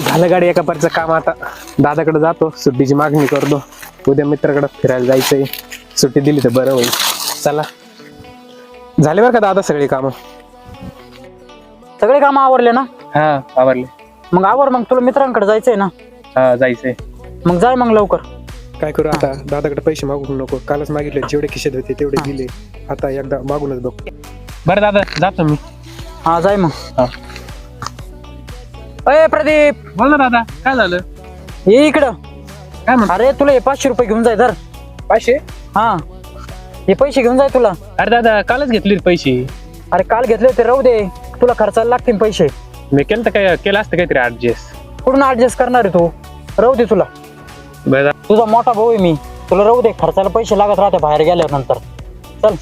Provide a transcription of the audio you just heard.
झालं गाडी एका परचं काम. आता दादाकडे जातो, सुट्टीची मागणी करतो. उद्या मित्राकडे फिरायला जायचंय, सुट्टी दिली तर बरं होईल. चला, झाले बरं का दादा सगळी कामं? सगळे काम आवरले ना? हा आवरले. मग आवर, मग तुला मित्रांकडे जायचंय ना? हा जायचंय. मग जाय मग लवकर. काय करू आता, दादाकडे पैसे मागू नको. कालच मागितले, जेवढे खिशात होते तेवढे दिले. आता एकदा मागूनच बघ. बरं दादा, जातो मी. हा जाय मग. हा. अय प्रदीप, बोल ना दादा, काय झालं? ये इकडं. काय म्हणतो? अरे तुला हे 500 रुपये घेऊन जाय धर. 500? हा, हे पैसे घेऊन जाय तुला. अरे दादा, कालच घेतले पैसे. अरे काल घेतले होते, राहू दे. तुला खर्चाला लागतील पैसे. मी केलं तर काय केलं असतं काहीतरी ऍडजस्ट. कुठून ऍडजस्ट करणार आहे तू? राहू दे तुला. बरं तुझा मोठा भाऊ आहे मी, तुला राहू दे. खर्चाला पैसे लागत राहते बाहेर गेल्यानंतर. चल.